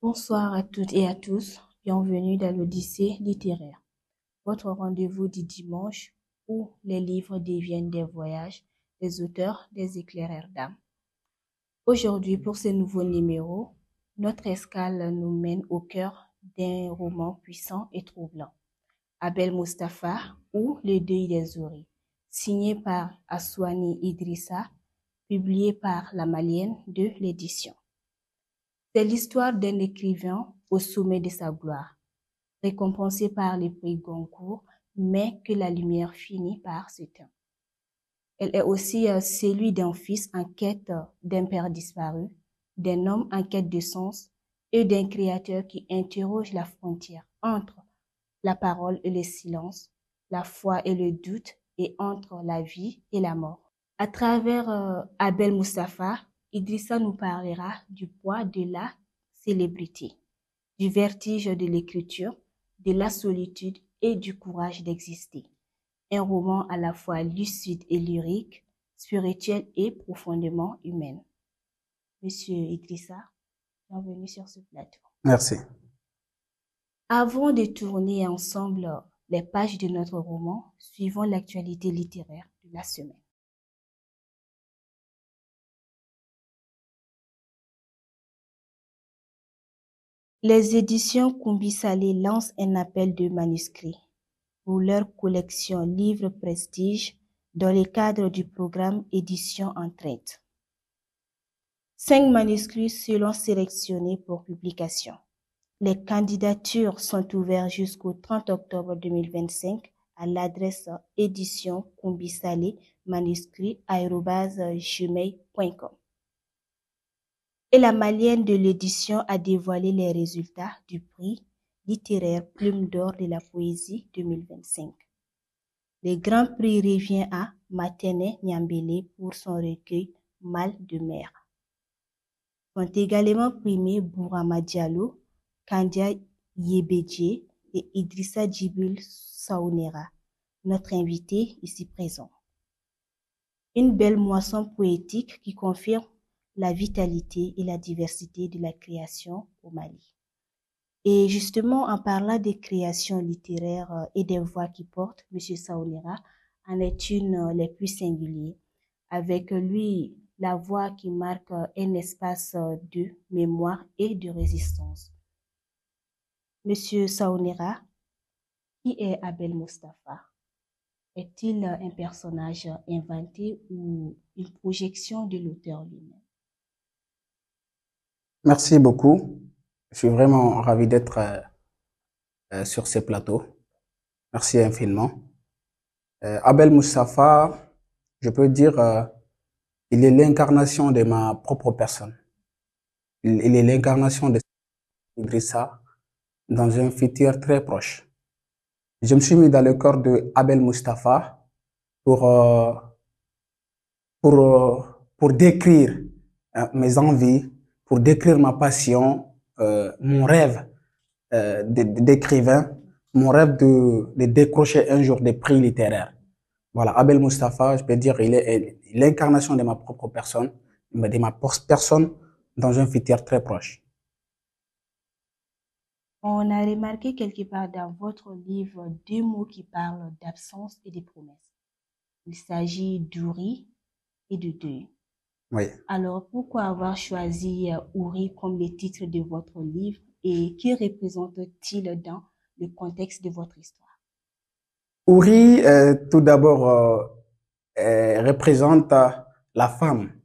Bonsoir à toutes et à tous, bienvenue dans l'Odyssée littéraire, votre rendez-vous du dimanche où les livres deviennent des voyages, des auteurs, des éclaireurs d'âme. Aujourd'hui, pour ce nouveau numéro, notre escale nous mène au cœur d'un roman puissant et troublant, Abel Mustapha ou Le deuil des Houris, signé par Aswani Idrissa, publié par La Malienne de l'édition. C'est l'histoire d'un écrivain au sommet de sa gloire, récompensé par les prix Goncourt, mais que la lumière finit par s'éteindre. Elle est aussi celui d'un fils en quête d'un père disparu, d'un homme en quête de sens et d'un créateur qui interroge la frontière entre la parole et le silence, la foi et le doute et entre la vie et la mort. À travers Abel Mustapha, Idrissa nous parlera du poids de la célébrité, du vertige de l'écriture, de la solitude et du courage d'exister. Un roman à la fois lucide et lyrique, spirituel et profondément humain. Monsieur Idrissa, bienvenue sur ce plateau. Merci. Avant de tourner ensemble les pages de notre roman, suivons l'actualité littéraire de la semaine. Les éditions Koumbi Salé lancent un appel de manuscrits pour leur collection Livres Prestige dans le cadre du programme Édition en Traite. 5 manuscrits seront sélectionnés pour publication. Les candidatures sont ouvertes jusqu'au 30 octobre 2025 à l'adresse édition-manuscrit@gmail.com. Et la Malienne de l'édition a dévoilé les résultats du prix littéraire Plume d'Or de la Poésie 2025. Le grand prix revient à Matene Niambélé pour son recueil Mal de mer. Sont également primés Bourama Diallo, Kandia Yebedje et Idrissa Djibril Saounera, notre invité ici présent. Une belle moisson poétique qui confirme la vitalité et la diversité de la création au Mali. Et justement, en parlant des créations littéraires et des voix qui portent, M. Saounera en est une les plus singulières. Avec lui, la voix qui marque un espace de mémoire et de résistance. M. Saounera, qui est Abel Mustapha? Est-il un personnage inventé ou une projection de l'auteur lui-même? Merci beaucoup. Je suis vraiment ravi d'être sur ces plateaux. Merci infiniment. Abel Mustapha, je peux dire, il est l'incarnation de ma propre personne. Il est l'incarnation de Idrissa dans un futur très proche. Je me suis mis dans le corps de Abel Mustapha pour, euh, pour décrire mes envies, pour décrire ma passion, mon rêve d'écrivain, mon rêve de décrocher un jour des prix littéraires. Voilà, Abel Mustapha, je peux dire, il est l'incarnation de ma propre personne, de ma personne dans un futur très proche. On a remarqué quelque part dans votre livre 2 mots qui parlent d'absence et de promesses. Il s'agit d'Ouri et de deuil. Oui. Alors, pourquoi avoir choisi Ouri comme le titre de votre livre et qui représente-t-il dans le contexte de votre histoire? Ouri, tout d'abord, représente la femme.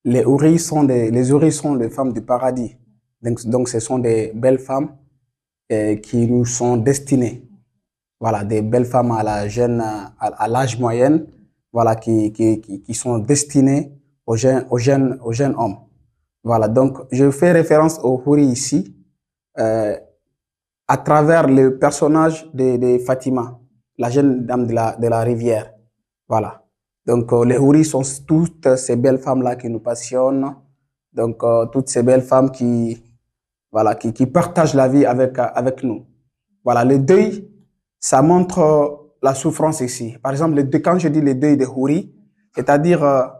Les Ouris sont les femmes du paradis. Donc ce sont des belles femmes qui nous sont destinées. Voilà, des belles femmes à l'âge moyen, voilà, qui sont destinées aux jeunes hommes. Voilà, donc je fais référence aux Houris ici, à travers le personnage de Fatima, la jeune dame de la rivière. Voilà. Donc, les Houris sont toutes ces belles femmes-là qui nous passionnent. Donc, toutes ces belles femmes voilà, qui partagent la vie avec nous. Voilà, le deuil, ça montre la souffrance ici. Par exemple, quand je dis le deuil des Houris, c'est-à-dire,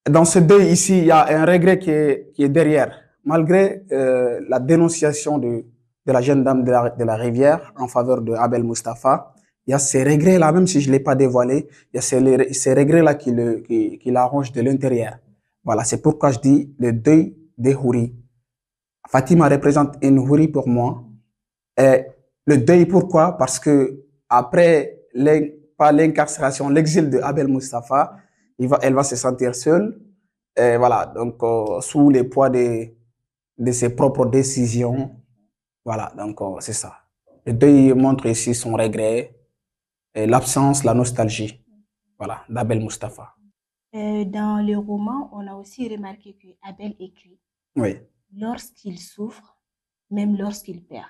dans ce deuil ici, il y a un regret qui est derrière. malgré la dénonciation de la jeune dame de la rivière en faveur de Abel Mustapha, il y a ces regrets-là, même si je ne l'ai pas dévoilé, il y a ces regrets-là qui l'arrangent de l'intérieur. Voilà, c'est pourquoi je dis le deuil des Houris. Fatima représente une Houri pour moi. Et le deuil, pourquoi? Parce que après pas l'incarcération, l'exil de Abel Mustapha, elle va se sentir seule. Et voilà, donc sous le poids de ses propres décisions. Voilà, donc c'est ça. Le deuil montre ici son regret, et l'absence, la nostalgie. Voilà, d'Abel Mustapha. Dans le roman, on a aussi remarqué que Abel écrit Oui. lorsqu'il souffre, même lorsqu'il perd.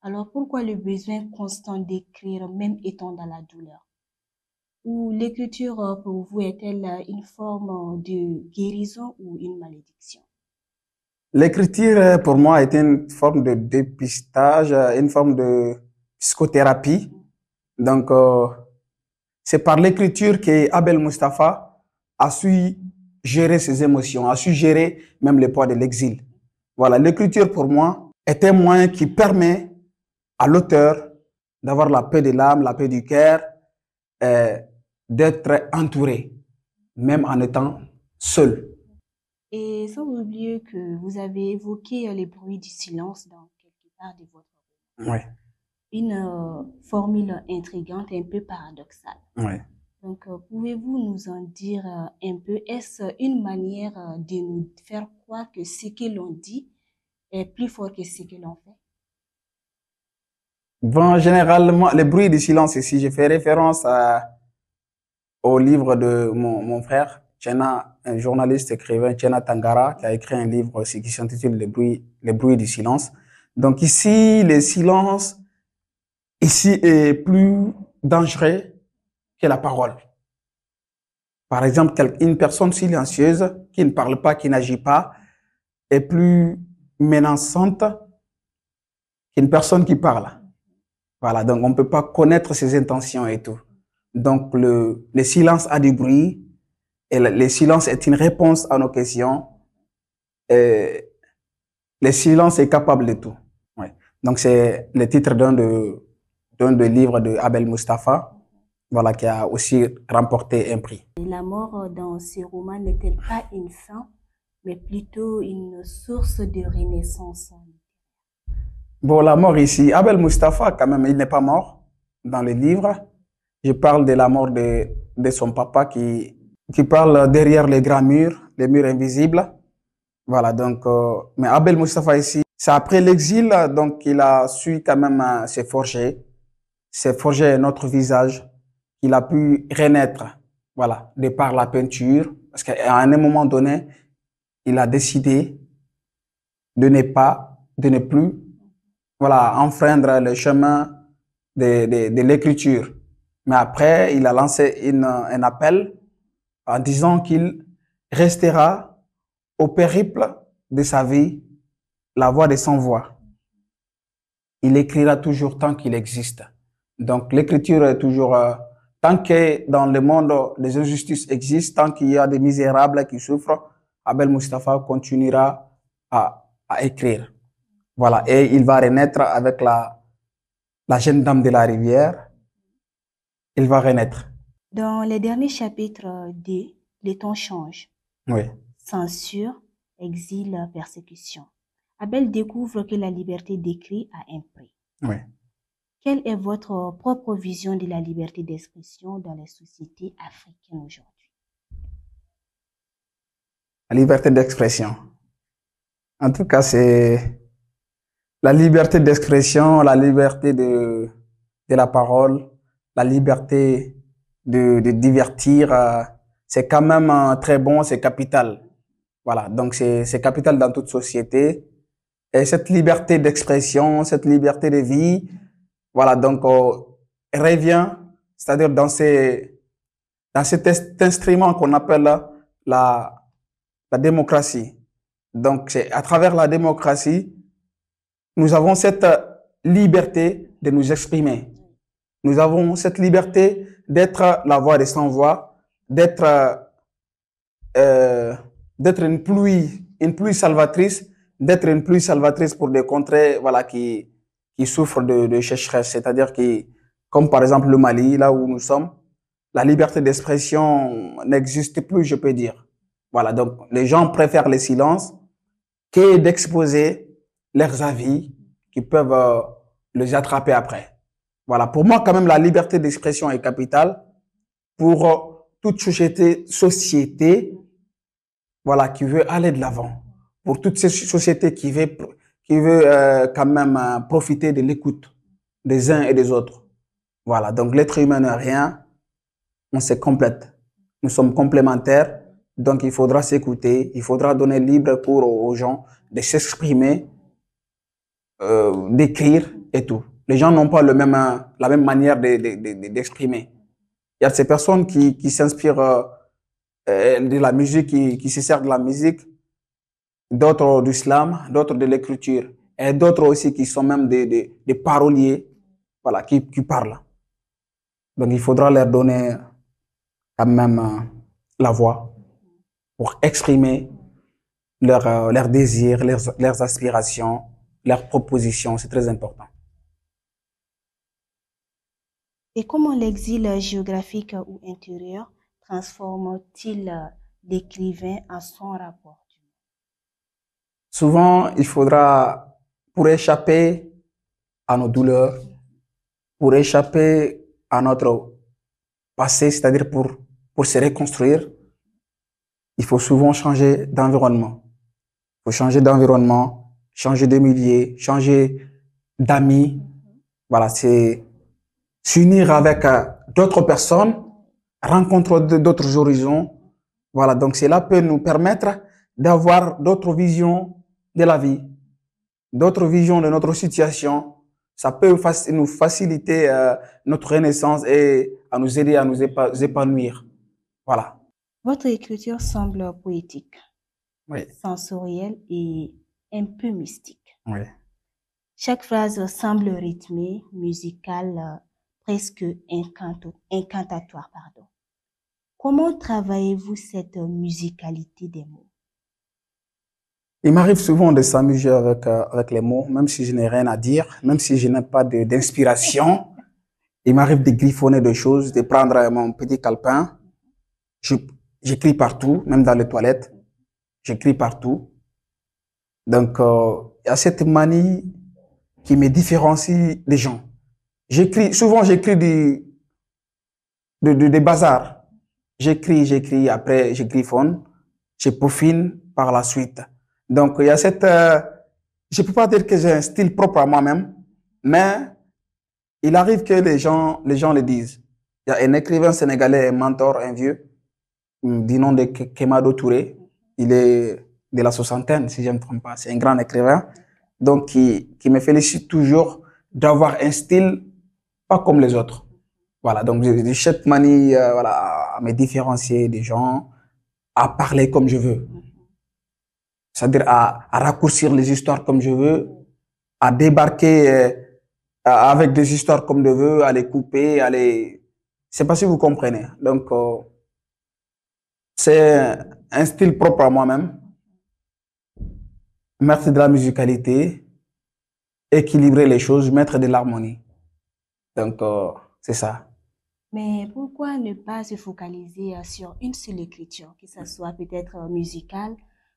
Alors pourquoi le besoin constant d'écrire, même étant dans la douleur? Ou l'écriture pour vous est-elle une forme de guérison ou une malédiction? L'écriture, pour moi, est une forme de dépistage, une forme de psychothérapie. Donc, c'est par l'écriture que Abel Mustapha a su gérer ses émotions, a su gérer même le poids de l'exil. Voilà, l'écriture, pour moi, est un moyen qui permet à l'auteur d'avoir la paix de l'âme, la paix du cœur, d'être entouré, même en étant seul. Et sans oublier que vous avez évoqué les bruits du silence dans quelque part de votre roman. Oui, Une formule intrigante et un peu paradoxale. oui. Donc, pouvez-vous nous en dire un peu? Est-ce une manière de nous faire croire que ce que l'on dit est plus fort que ce que l'on fait? Bon, généralement, les bruits du silence ici, je fais référence au livre de mon frère, Tchena, un journaliste écrivain, Tchena Tangara, qui a écrit un livre aussi qui s'intitule Les bruits du silence. Donc ici, le silence, ici, est plus dangereux que la parole. Par exemple, une personne silencieuse qui ne parle pas, qui n'agit pas, est plus menaçante qu'une personne qui parle. Voilà, donc on ne peut pas connaître ses intentions et tout. Donc le silence a du bruit et le silence est une réponse à nos questions. Et le silence est capable de tout. Ouais. Donc c'est le titre d'un des livres de Abel Mustapha, voilà, qui a aussi remporté un prix. La mort dans ce roman n'est-elle pas une fin, mais plutôt une source de renaissance? Bon, la mort ici, Abel Mustapha, quand même, il n'est pas mort dans le livre. Je parle de la mort de son papa qui parle derrière les grands murs, les murs invisibles. Voilà, donc, mais Abel Mustapha ici, c'est après l'exil, donc il a su quand même se forger notre visage, qu'il a pu renaître, voilà, de par la peinture, parce qu'à un moment donné, il a décidé de ne plus, voilà, enfreindre le chemin de l'écriture. Mais après, il a lancé un appel en disant qu'il restera au périple de sa vie la voix de sans voix. Il écrira toujours tant qu'il existe. Donc l'écriture est toujours, tant que dans le monde les injustices existent, tant qu'il y a des misérables qui souffrent, Abel Mustapha continuera à écrire. Voilà, et il va renaître avec la jeune dame de la rivière. Il va renaître. Dans les derniers chapitres D, les temps changent. Oui. Censure, exil, persécution. Abel découvre que la liberté d'écrire a un prix. Oui. Quelle est votre propre vision de la liberté d'expression dans les sociétés africaines aujourd'hui? La liberté d'expression. En tout cas, c'est la liberté d'expression, la liberté de la parole, la liberté de divertir. C'est quand même très bon, c'est capital. Voilà, donc c'est capital dans toute société. Et cette liberté d'expression, cette liberté de vie, voilà, donc revient, c'est-à-dire dans cet instrument qu'on appelle la démocratie. Donc c'est à travers la démocratie, nous avons cette liberté de nous exprimer. Nous avons cette liberté d'être la voix des sans-voix, d'être une pluie salvatrice, d'être une pluie salvatrice pour des contrées, voilà, qui souffrent de sécheresse. C'est-à-dire comme par exemple le Mali, là où nous sommes, la liberté d'expression n'existe plus, je peux dire. Voilà, donc les gens préfèrent le silence que d'exposer leurs avis qui peuvent les attraper après. Voilà, pour moi, quand même, la liberté d'expression est capitale pour toute société, voilà, qui veut aller de l'avant. Pour toute cette société qui veut quand même profiter de l'écoute des uns et des autres. Voilà, donc l'être humain n'est rien, on se complète. Nous sommes complémentaires, donc il faudra s'écouter, il faudra donner libre cours aux gens de s'exprimer, d'écrire et tout. Les gens n'ont pas la même manière d'exprimer. Il y a ces personnes qui s'inspirent de la musique, qui se servent de la musique, d'autres du slam, d'autres de l'écriture, et d'autres aussi qui sont même des paroliers, voilà, qui parlent. Donc il faudra leur donner quand même la voix pour exprimer leurs désirs, leurs aspirations, leurs propositions. C'est très important. Et comment l'exil géographique ou intérieur transforme-t-il l'écrivain à son rapport? Souvent, il faudra, pour échapper à nos douleurs, pour échapper à notre passé, c'est-à-dire pour se reconstruire, il faut souvent changer d'environnement. Il faut changer d'environnement, changer de milieu, changer d'amis. Voilà, c'est s'unir avec d'autres personnes, rencontrer d'autres horizons. Voilà, donc cela peut nous permettre d'avoir d'autres visions de la vie, d'autres visions de notre situation. Ça peut nous faciliter notre renaissance et à nous aider à nous épanouir. Voilà. Votre écriture semble poétique, Oui. sensorielle et un peu mystique. Oui. Chaque phrase semble rythmée, musicale, presque incantatoire, pardon. Comment travaillez-vous cette musicalité des mots? Il m'arrive souvent de s'amuser avec les mots, même si je n'ai rien à dire, même si je n'ai pas d'inspiration. Il m'arrive de griffonner des choses, de prendre mon petit calepin. J'écris partout, même dans les toilettes. J'écris partout. Donc, il y a cette manie qui me différencie des gens. Souvent j'écris des bazars. J'écris, après je griffonne, je peaufine par la suite. Donc, il y a je peux pas dire que j'ai un style propre à moi-même, mais il arrive que les gens le disent. Il y a un écrivain sénégalais, un mentor, un vieux, du nom de Kemado Touré. Il est de la soixantaine, si je ne me trompe pas. C'est un grand écrivain. Donc, qui me félicite toujours d'avoir un style pas comme les autres. Voilà. Donc, j'ai cette manie, voilà, à me différencier des gens, à parler comme je veux. C'est-à-dire à raccourcir les histoires comme je veux, à débarquer avec des histoires comme je veux, à les couper, c'est pas si vous comprenez. Donc, c'est un style propre à moi-même. Mettre de la musicalité, équilibrer les choses, mettre de l'harmonie. Donc, c'est ça. Mais pourquoi ne pas se focaliser sur une seule écriture, que ce soit peut-être musicale,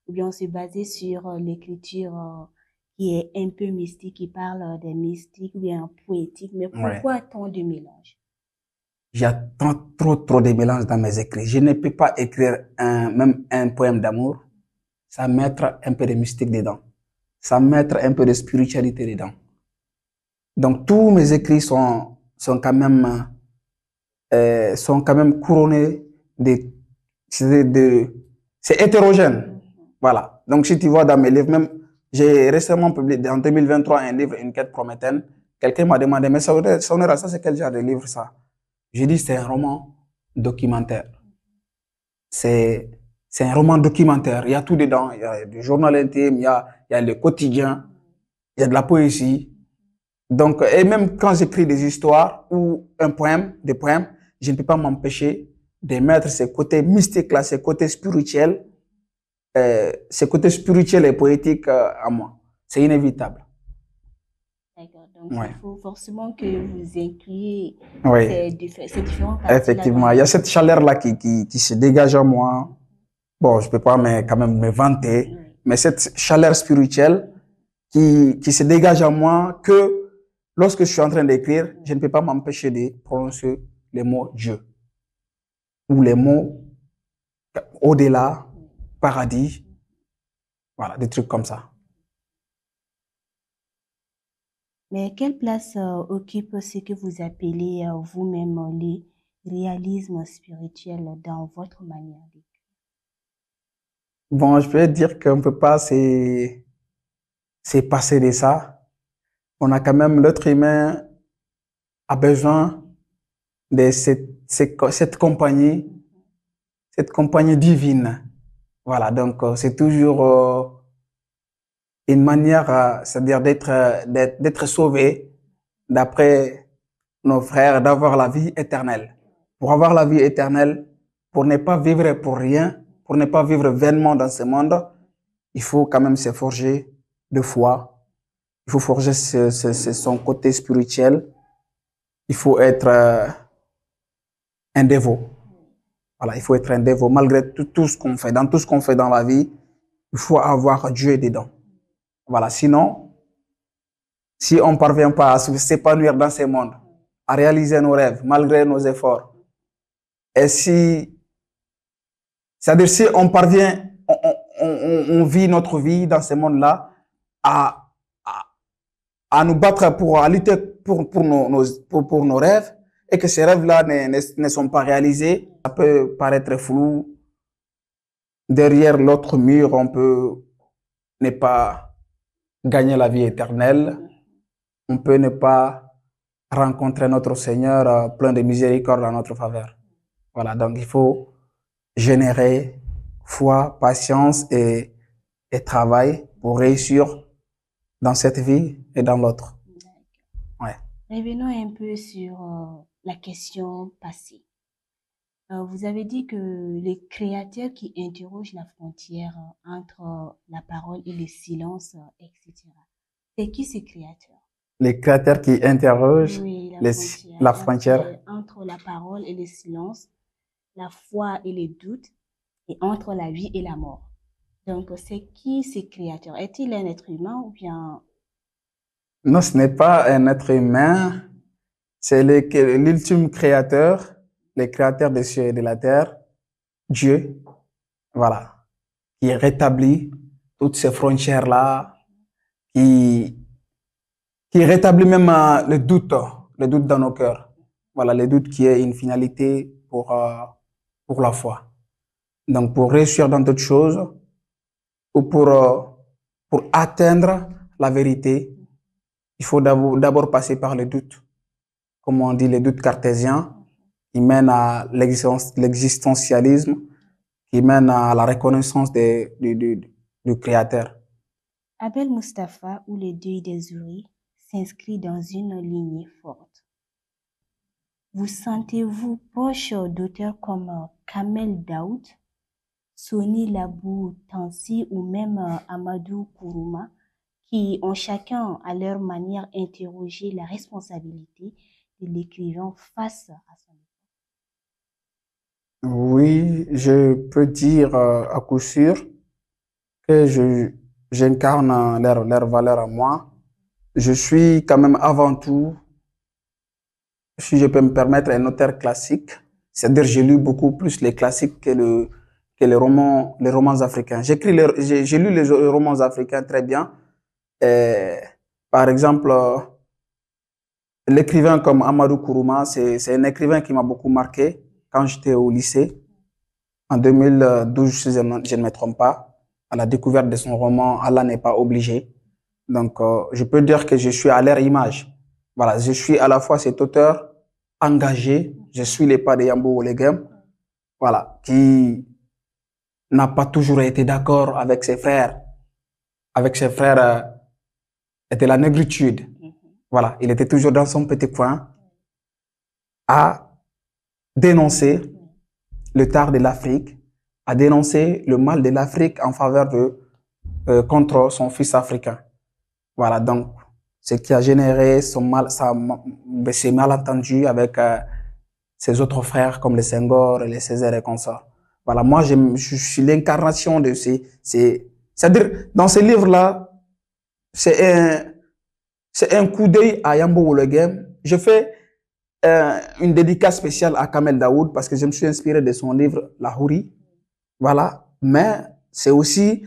ou bien se baser sur l'écriture qui est un peu mystique, qui parle des mystiques, ou bien poétique, mais pourquoi tant de mélange? Il y a trop de mélange dans mes écrits. Je ne peux pas écrire même un poème d'amour sans mettre un peu de mystique dedans, sans mettre un peu de spiritualité dedans. Donc, tous mes écrits sont quand même couronnés c'est hétérogène. Voilà. Donc, si tu vois dans mes livres, même, j'ai récemment publié en 2023 un livre, Une quête prométhéenne. Quelqu'un m'a demandé, mais ça, c'est quel genre de livre ça? J'ai dit, c'est un roman documentaire. C'est un roman documentaire. Il y a tout dedans. Il y a du journal intime, il y a le quotidien, il y a de la poésie. Donc, et même quand j'écris des histoires ou des poèmes, je ne peux pas m'empêcher de mettre ces côtés mystiques là, ces côtés spirituels ce côté spirituel et poétique à moi. C'est inévitable. D'accord. Donc, Ouais. il faut forcément que vous incluiez Oui, ces différentes parties-là effectivement. dans Il y a votre cette chaleur-là qui se dégage en moi. Bon, je peux pas quand même me vanter, Oui. mais cette chaleur spirituelle qui se dégage en moi que lorsque je suis en train d'écrire, je ne peux pas m'empêcher de prononcer les mots Dieu ou les mots au-delà, paradis, voilà, des trucs comme ça. Mais quelle place occupe ce que vous appelez vous-même les réalismes spirituels dans votre manière d'écrire? Bon, je peux dire qu'on ne peut pas se passer de ça. On a quand même, l'être humain a besoin de cette compagnie divine. Voilà, donc c'est toujours une manière, c'est-à-dire d'être sauvé d'après nos frères, d'avoir la vie éternelle. Pour avoir la vie éternelle, pour ne pas vivre pour rien, pour ne pas vivre vainement dans ce monde, il faut quand même se forger de foi. Il faut forger son côté spirituel. Il faut être un dévot. Voilà, il faut être un dévot. Malgré tout ce qu'on fait, dans tout ce qu'on fait dans la vie, il faut avoir Dieu dedans. Voilà, sinon, si on ne parvient pas à s'épanouir dans ce monde, à réaliser nos rêves, malgré nos efforts, et c'est-à-dire si on parvient, on vit notre vie dans ce monde-là, à, à, à nous battre à lutter pour nos rêves, et que ces rêves-là ne sont pas réalisés, ça peut paraître flou. Derrière l'autre mur, on peut ne pas gagner la vie éternelle. On peut ne pas rencontrer notre Seigneur plein de miséricorde en notre faveur. Voilà, donc il faut générer foi, patience et travail pour réussir dans cette vie et dans l'autre. Ouais. Revenons un peu sur la question passée. Vous avez dit que les créateurs qui interrogent la frontière entre la parole et le silence, etc. C'est qui ces créateurs? Les créateurs qui interrogent Oui, la frontière. entre la parole et le silence, la foi et les doutes, et entre la vie et la mort. Donc, c'est qui ces créateurs? Est-il un être humain ou bien... Non, ce n'est pas un être humain, c'est l'ultime créateur, le créateur des cieux et de la terre, Dieu, voilà, qui rétablit toutes ces frontières-là, qui, qui rétablit même le doute dans nos cœurs. Voilà, le doute qui est une finalité pour la foi. Donc, pour réussir dans toute chose, ou pour atteindre la vérité, il faut d'abord passer par le doute. Comme on dit, le doute cartésien, qui mène à l'existentialisme, qui mène à la reconnaissance du Créateur. Abel Mustapha ou le deuil des Ouris s'inscrit dans une lignée forte. Vous sentez-vous proche d'auteurs comme Kamel Daoud, Soni Labou Tansi ou même Amadou Kourouma, qui ont chacun à leur manière interrogé la responsabilité de l'écrivain face à son époque? Oui, je peux dire à coup sûr que j'incarne leur valeur à moi. Je suis quand même avant tout, si je peux me permettre, un auteur classique. C'est-à-dire, j'ai lu beaucoup plus les classiques que les romans africains. J'ai lu les romans africains très bien. Et, par exemple, l'écrivain comme Amadou Kourouma, c'est un écrivain qui m'a beaucoup marqué quand j'étais au lycée, en 2012, si je ne me trompe pas, à la découverte de son roman Allah n'est pas obligé. Donc, je peux dire que je suis à leur image. Voilà, je suis à la fois cet auteur engagé, je suis les pas de Yambo Olegem, voilà, qui n'a pas toujours été d'accord avec ses frères. Avec ses frères, était la négritude. Voilà, il était toujours dans son petit coin à dénoncer le tard de l'Afrique, a dénoncé le mal de l'Afrique en faveur contre son fils africain. Voilà, donc, ce qui a généré ces malentendus avec ses autres frères comme les Senghor, les Césaire et consorts. Voilà, moi, je suis l'incarnation de c'est-à-dire, dans ce livre-là, c'est un coup d'œil à Yambo Wologuem. Je fais une dédicace spéciale à Kamel Daoud parce que je me suis inspiré de son livre La Houri. Voilà, mais c'est aussi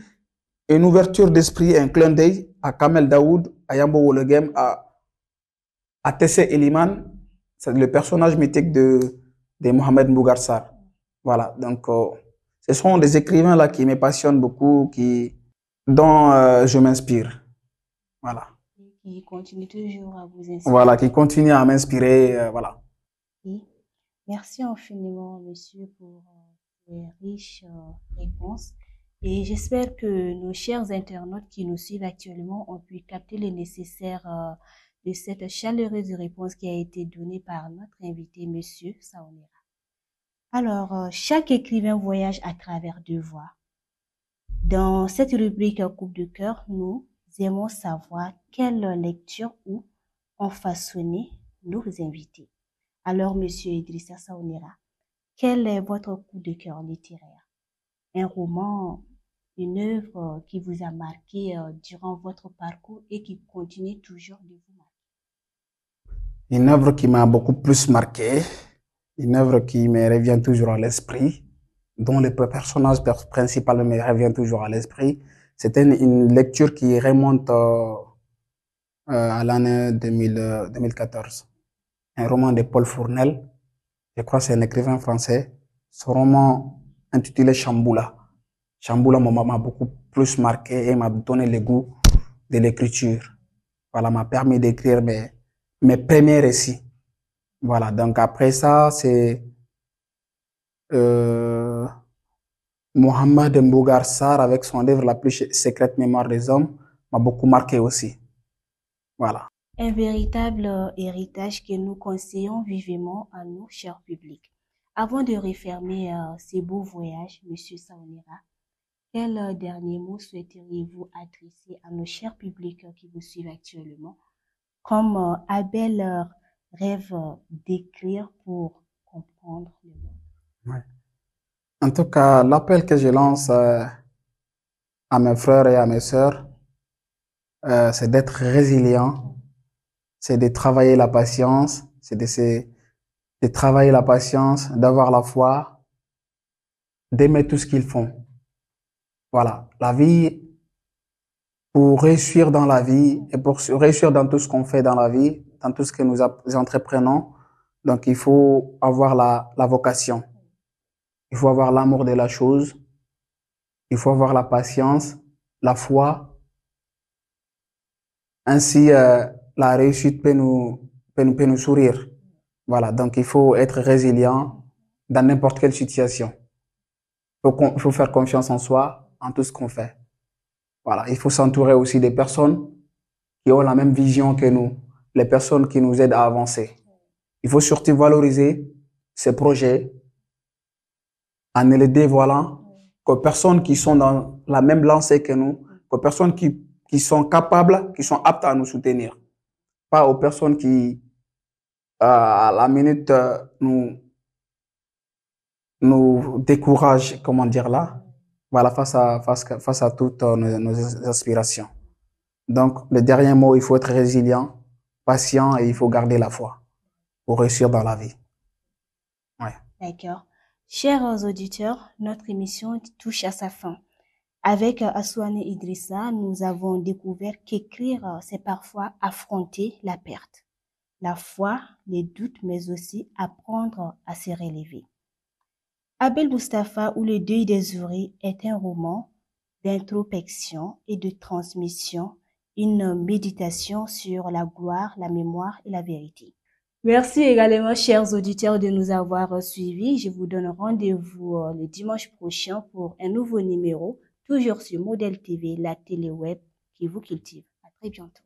une ouverture d'esprit, un clin d'œil à Kamel Daoud, à Yambo Wologuem, à Tessé Eliman, c'est le personnage mythique de Mohamed Mbougar Sarr. Voilà, donc ce sont des écrivains là qui me passionnent beaucoup, dont je m'inspire. Voilà. Qui continue toujours à vous inspirer. Voilà, qui continue à m'inspirer. Voilà. Oui. Merci infiniment, monsieur, pour ces riches réponses. Et j'espère que nos chers internautes qui nous suivent actuellement ont pu capter le nécessaire de cette chaleureuse réponse qui a été donnée par notre invité, monsieur Saonera. Alors, chaque écrivain voyage à travers deux voies. Dans cette rubrique Coupe de cœur, nous aimons savoir quelle lecture ou ont façonné nos invités. Alors, monsieur Idrissa Saonera, quel est votre coup de cœur littéraire? Un roman, une œuvre qui vous a marqué durant votre parcours et qui continue toujours de vous marquer? Une œuvre qui m'a beaucoup plus marqué, une œuvre qui me revient toujours à l'esprit, dont le personnage principal me revient toujours à l'esprit. C'était une lecture qui remonte à l'année 2014. Un roman de Paul Fournel. Je crois que c'est un écrivain français. Ce roman intitulé Chamboula. Chamboula m'a beaucoup plus marqué et m'a donné le goût de l'écriture. Voilà, m'a permis d'écrire mes premiers récits. Voilà, donc après ça, c'est Mohamed Mbougar Sarr avec son livre La plus secrète mémoire des hommes m'a beaucoup marqué aussi. Voilà. Un véritable héritage que nous conseillons vivement à nos chers publics. Avant de refermer ces beaux voyages, monsieur Saonera, quel dernier mot souhaiteriez-vous adresser à nos chers publics qui vous suivent actuellement, comme Abel rêve d'écrire pour comprendre le monde? Ouais. En tout cas, l'appel que je lance à mes frères et à mes sœurs, c'est d'être résilient, c'est de travailler la patience, de travailler la patience, d'avoir la foi, d'aimer tout ce qu'ils font. Voilà, la vie, pour réussir dans la vie et pour réussir dans tout ce qu'on fait dans la vie, dans tout ce que nous entreprenons, donc il faut avoir la vocation. Il faut avoir l'amour de la chose. Il faut avoir la patience, la foi. Ainsi, la réussite peut nous sourire. Voilà. Donc, il faut être résilient dans n'importe quelle situation. Il faut faire confiance en soi, en tout ce qu'on fait. Voilà. Il faut s'entourer aussi des personnes qui ont la même vision que nous, les personnes qui nous aident à avancer. Il faut surtout valoriser ces projets en ne les dévoilant qu'aux personnes qui sont dans la même lancée que nous, qu'aux personnes qui sont capables, qui sont aptes à nous soutenir. Pas aux personnes qui, à la minute, nous découragent, comment dire là, voilà, face à toutes nos aspirations. Donc, le dernier mot, il faut être résilient, patient et il faut garder la foi pour réussir dans la vie. Ouais. D'accord. Chers auditeurs, notre émission touche à sa fin. Avec Assoane Idrissa, nous avons découvert qu'écrire, c'est parfois affronter la perte, la foi, les doutes, mais aussi apprendre à se relever. Abel Mustapha ou Le deuil des oreilles est un roman d'introspection et de transmission, une méditation sur la gloire, la mémoire et la vérité. Merci également, chers auditeurs, de nous avoir suivis. Je vous donne rendez-vous le dimanche prochain pour un nouveau numéro, toujours sur Modèle TV, la télé web qui vous cultive. À très bientôt.